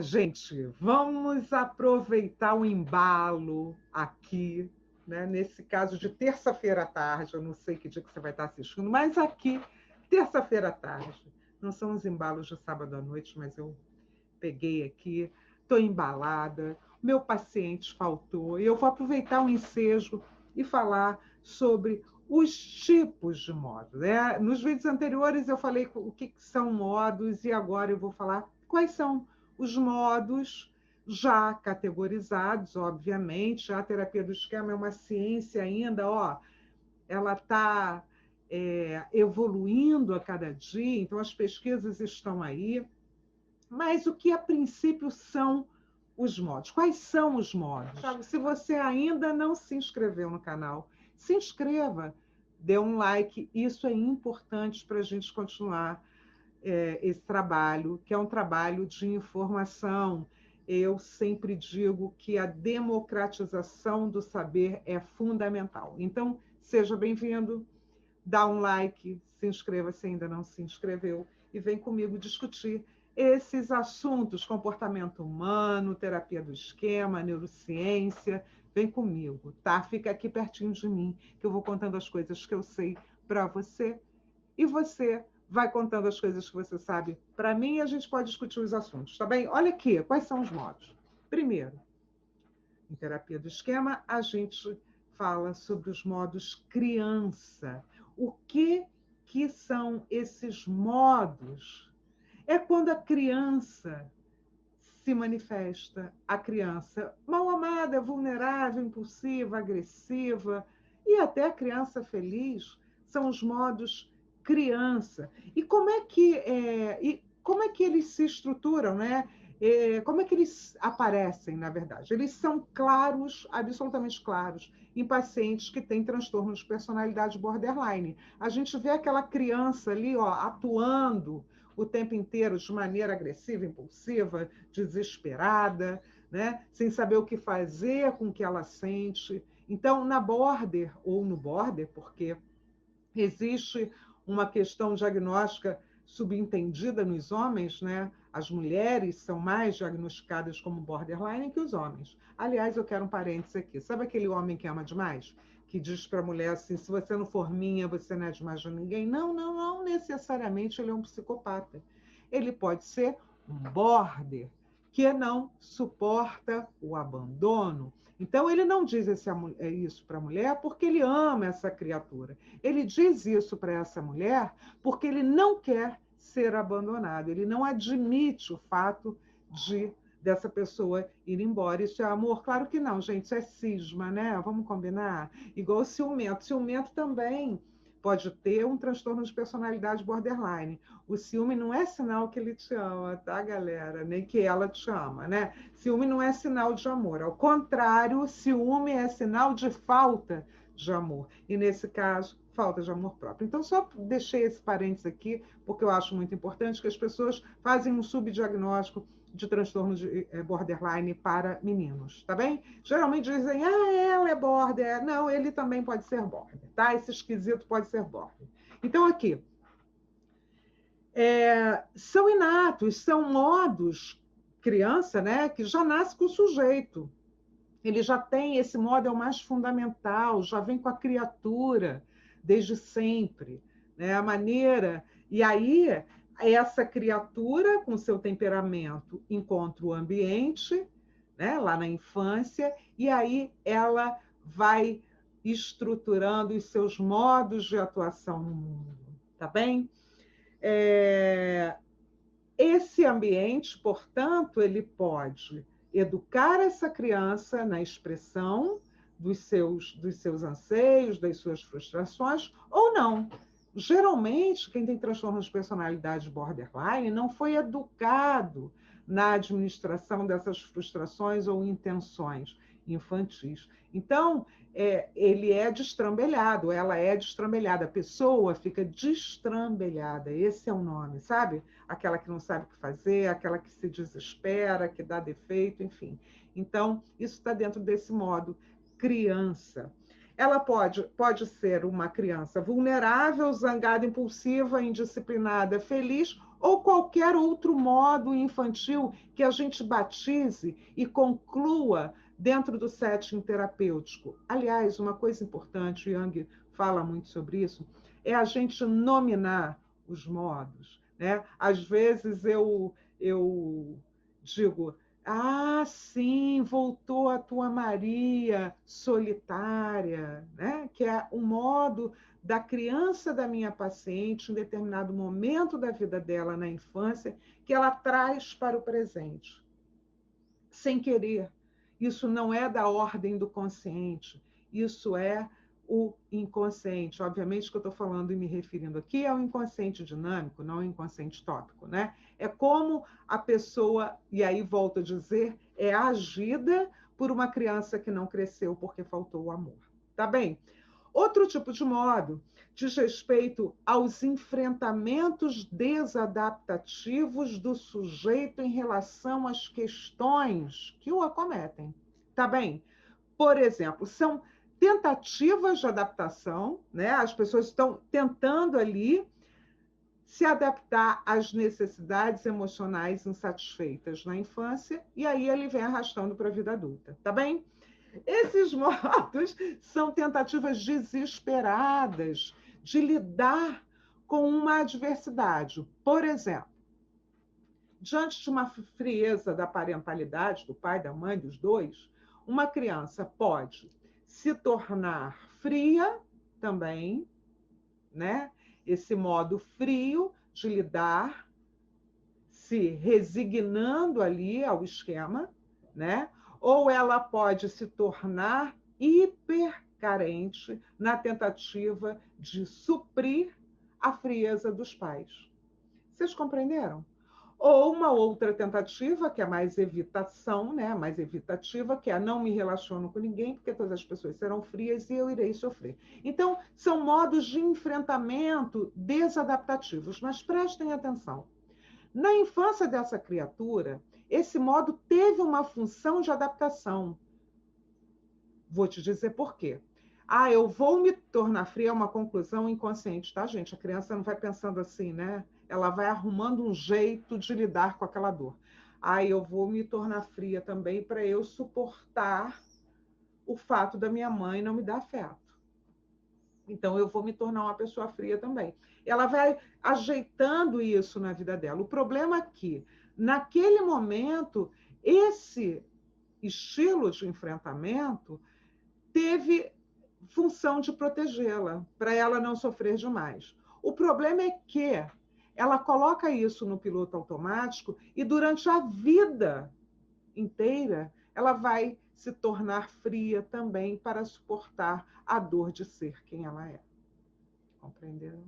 Gente, vamos aproveitar o embalo aqui, né? Nesse caso de terça-feira à tarde, eu não sei que dia que você vai estar assistindo, mas aqui, terça-feira à tarde. Não são os embalos de sábado à noite, mas eu peguei aqui, estou embalada, meu paciente faltou, e eu vou aproveitar o ensejo e falar sobre os tipos de modos, né? Nos vídeos anteriores eu falei o que são modos, e agora eu vou falar quais são os modos já categorizados, obviamente. A terapia do esquema é uma ciência ainda, ó, ela está evoluindo a cada dia, então as pesquisas estão aí. Mas o que a princípio são os modos? Quais são os modos? Se você ainda não se inscreveu no canal, se inscreva, dê um like, isso é importante para a gente continuar esse trabalho, que é um trabalho de informação. Eu sempre digo que a democratização do saber é fundamental. Então, seja bem-vindo, dá um like, se inscreva se ainda não se inscreveu e vem comigo discutir esses assuntos, comportamento humano, terapia do esquema, neurociência. Vem comigo, tá? Fica aqui pertinho de mim, que eu vou contando as coisas que eu sei para você e você vai contando as coisas que você sabe para mim e a gente pode discutir os assuntos, tá bem? Olha aqui, quais são os modos? Primeiro, em terapia do esquema, a gente fala sobre os modos criança. O que são esses modos? É quando a criança se manifesta, a criança mal amada, vulnerável, impulsiva, agressiva, e até a criança feliz, são os modos criança. E como é que eles se estruturam, né? Como é que eles aparecem, na verdade? Eles são claros, absolutamente claros, em pacientes que têm transtornos de personalidade borderline. A gente vê aquela criança ali, ó, atuando o tempo inteiro de maneira agressiva, impulsiva, desesperada, né? Sem saber o que fazer com o que ela sente. Então, na border ou no border, porque existe uma questão diagnóstica subentendida nos homens, né? As mulheres são mais diagnosticadas como borderline que os homens. Aliás, eu quero um parênteses aqui. Sabe aquele homem que ama demais? Que diz para a mulher assim, se você não for minha, você não é de mais de ninguém? Não, não, não necessariamente ele é um psicopata. Ele pode ser um border, que não suporta o abandono. Então, ele não diz isso para a mulher porque ele ama essa criatura. Ele diz isso para essa mulher porque ele não quer ser abandonado. Ele não admite o fato dessa pessoa ir embora. Isso é amor? Claro que não, gente. Isso é cisma, né? Vamos combinar? Igual o ciumento. Ciumento também pode ter um transtorno de personalidade borderline. O ciúme não é sinal que ele te ama, tá, galera? Nem que ela te ama, né? Ciúme não é sinal de amor. Ao contrário, ciúme é sinal de falta de amor. E nesse caso, falta de amor próprio. Então, só deixei esse parênteses aqui, porque eu acho muito importante que as pessoas fazem um subdiagnóstico de transtorno de borderline para meninos, tá bem? Geralmente dizem, ela é border. Não, ele também pode ser border, tá? Esse esquisito pode ser border. Então, aqui, são inatos, são modos criança, né, que já nasce com o sujeito. Ele já tem, esse modo é o mais fundamental, já vem com a criatura desde sempre, né? A maneira. E aí, essa criatura, com seu temperamento, encontra o ambiente, né, lá na infância, e aí ela vai estruturando os seus modos de atuação no mundo, tá bem? Esse ambiente, portanto, ele pode educar essa criança na expressão dos seus anseios, das suas frustrações, ou não. Geralmente, quem tem transtorno de personalidade borderline não foi educado na administração dessas frustrações ou intenções infantis. Então, ele é destrambelhado, ela é destrambelhada, a pessoa fica destrambelhada, esse é o nome, sabe? Aquela que não sabe o que fazer, aquela que se desespera, que dá defeito, enfim. Então, isso está dentro desse modo criança. Ela pode ser uma criança vulnerável, zangada, impulsiva, indisciplinada, feliz, ou qualquer outro modo infantil que a gente batize e conclua dentro do setting terapêutico. Aliás, uma coisa importante, o Jung fala muito sobre isso, é a gente nominar os modos, né? Às vezes eu digo, ah, sim, voltou a tua Maria solitária, né? Que é o modo da criança da minha paciente, em determinado momento da vida dela na infância, que ela traz para o presente, sem querer. Isso não é da ordem do consciente, isso é o inconsciente. Obviamente que eu estou falando e me referindo aqui ao inconsciente dinâmico, não ao inconsciente tópico, né? É como a pessoa, e aí volto a dizer, é agida por uma criança que não cresceu porque faltou o amor. Tá bem? Outro tipo de modo diz respeito aos enfrentamentos desadaptativos do sujeito em relação às questões que o acometem. Tá bem? Por exemplo, são tentativas de adaptação, né? As pessoas estão tentando ali se adaptar às necessidades emocionais insatisfeitas na infância, e aí ele vem arrastando para a vida adulta, tá bem? Esses modos são tentativas desesperadas de lidar com uma adversidade. Por exemplo, diante de uma frieza da parentalidade, do pai, da mãe, dos dois, uma criança pode se tornar fria também, né? Esse modo frio de lidar, se resignando ali ao esquema, né? Ou ela pode se tornar hipercarente na tentativa de suprir a frieza dos pais. Vocês compreenderam? Ou uma outra tentativa, que é mais evitação, né? Mais evitativa, que é não me relaciono com ninguém, porque todas as pessoas serão frias e eu irei sofrer. Então, são modos de enfrentamento desadaptativos, mas prestem atenção. Na infância dessa criatura, esse modo teve uma função de adaptação. Vou te dizer por quê. Ah, eu vou me tornar fria é uma conclusão inconsciente, tá, gente? A criança não vai pensando assim, né? Ela vai arrumando um jeito de lidar com aquela dor. Ah, eu vou me tornar fria também para eu suportar o fato da minha mãe não me dar afeto. Então, eu vou me tornar uma pessoa fria também. Ela vai ajeitando isso na vida dela. O problema é que, naquele momento, esse estilo de enfrentamento teve função de protegê-la, para ela não sofrer demais. O problema é que ela coloca isso no piloto automático e, durante a vida inteira, ela vai se tornar fria também para suportar a dor de ser quem ela é. Compreenderam?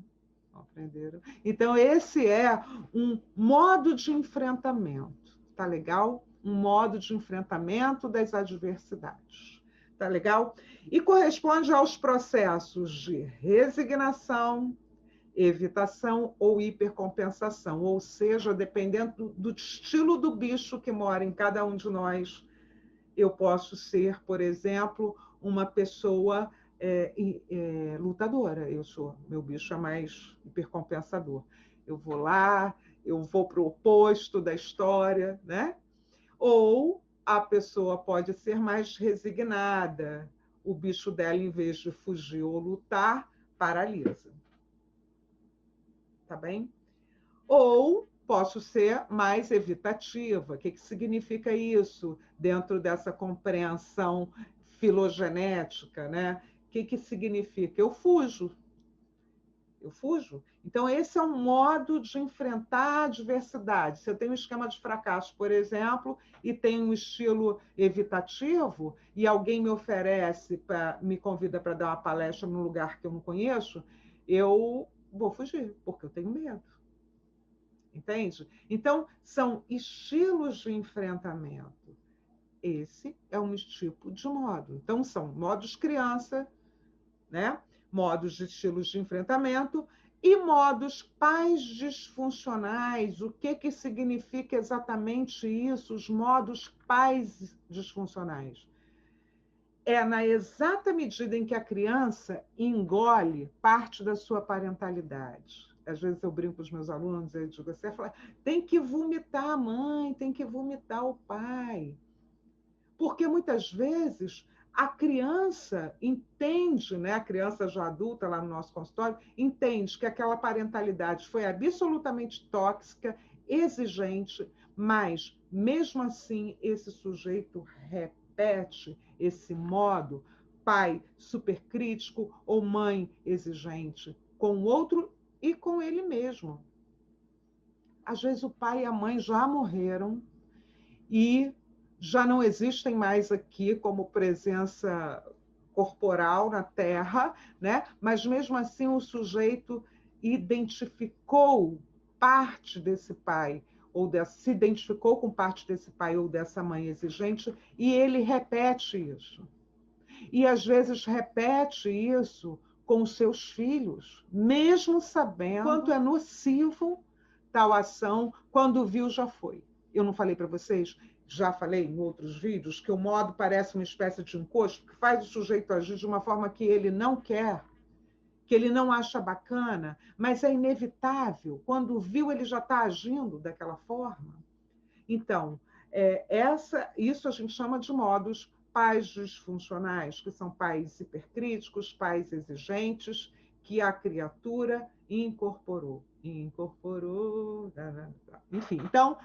Compreenderam? Então, esse é um modo de enfrentamento, tá legal? Um modo de enfrentamento das adversidades, tá legal? E corresponde aos processos de resignação, evitação ou hipercompensação, ou seja, dependendo do estilo do bicho que mora em cada um de nós, eu posso ser, por exemplo, uma pessoa lutadora. Meu bicho é mais hipercompensador. Eu vou lá, eu vou para o oposto da história, né? Ou a pessoa pode ser mais resignada. O bicho dela, em vez de fugir ou lutar, paralisa. Tá bem? Ou posso ser mais evitativa. O que significa isso dentro dessa compreensão filogenética, né? O que significa? Eu fujo. Eu fujo. Então, esse é um modo de enfrentar a adversidade. Se eu tenho um esquema de fracasso, por exemplo, e tenho um estilo evitativo, e alguém me oferece, me convida para dar uma palestra num lugar que eu não conheço, eu vou fugir, porque eu tenho medo. Entende? Então, são estilos de enfrentamento. Esse é um tipo de modo. Então, são modos criança, né? Modos de estilos de enfrentamento e modos pais disfuncionais. O que significa exatamente isso, os modos pais disfuncionais? É na exata medida em que a criança engole parte da sua parentalidade. às vezes eu brinco com os meus alunos, eu digo assim, tem que vomitar a mãe, tem que vomitar o pai. Porque muitas vezes a criança entende, né, a criança já adulta lá no nosso consultório, entende que aquela parentalidade foi absolutamente tóxica, exigente, mas mesmo assim esse sujeito repete esse modo, pai supercrítico ou mãe exigente com o outro e com ele mesmo. Às vezes o pai e a mãe já morreram e já não existem mais aqui como presença corporal na Terra, né? Mas mesmo assim o sujeito identificou parte desse pai se identificou com parte desse pai ou dessa mãe exigente e ele repete isso. E às vezes repete isso com os seus filhos, mesmo sabendo quanto é nocivo tal ação, quando viu já foi. Eu não falei para vocês, já falei em outros vídeos, que o modo parece uma espécie de encosto, que faz o sujeito agir de uma forma que ele não quer, que ele não acha bacana, mas é inevitável. Quando viu, ele já está agindo daquela forma. Então, isso a gente chama de modos pais disfuncionais, que são pais hipercríticos, pais exigentes, que a criatura incorporou. Enfim, então,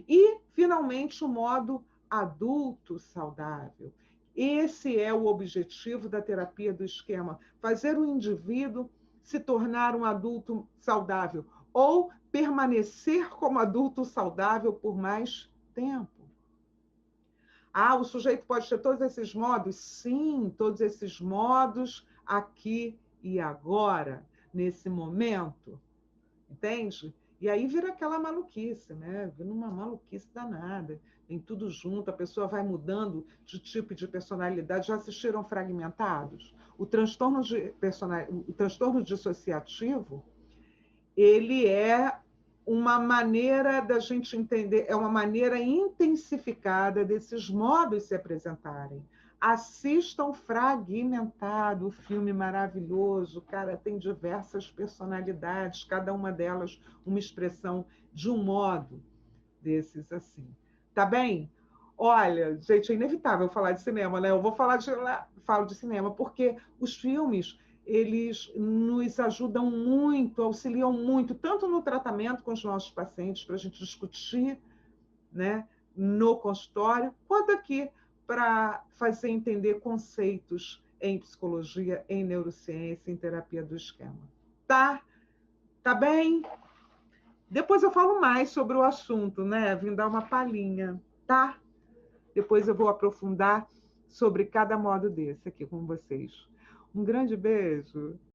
e finalmente o modo adulto saudável. Esse é o objetivo da terapia do esquema, fazer o indivíduo se tornar um adulto saudável ou permanecer como adulto saudável por mais tempo. O sujeito pode ter todos esses modos? Sim, todos esses modos aqui e agora, nesse momento. Entende? E aí vira aquela maluquice, né? Vira uma maluquice danada. Tem tudo junto, a pessoa vai mudando de tipo de personalidade. Já assistiram Fragmentados? O transtorno dissociativo, ele é uma maneira da gente entender, é uma maneira intensificada desses modos se apresentarem. Assistam Fragmentado, filme maravilhoso, cara, tem diversas personalidades, cada uma delas uma expressão de um modo desses assim. Tá bem? Olha, gente, é inevitável falar de cinema, né? Eu vou falo de cinema porque os filmes eles nos ajudam muito, auxiliam muito, tanto no tratamento com os nossos pacientes, para a gente discutir, né, no consultório, quanto aqui para fazer entender conceitos em psicologia, em neurociência, em terapia do esquema. Tá? Tá bem? Depois eu falo mais sobre o assunto, né? Vim dar uma palhinha, tá? Depois eu vou aprofundar sobre cada modo desse aqui com vocês. Um grande beijo.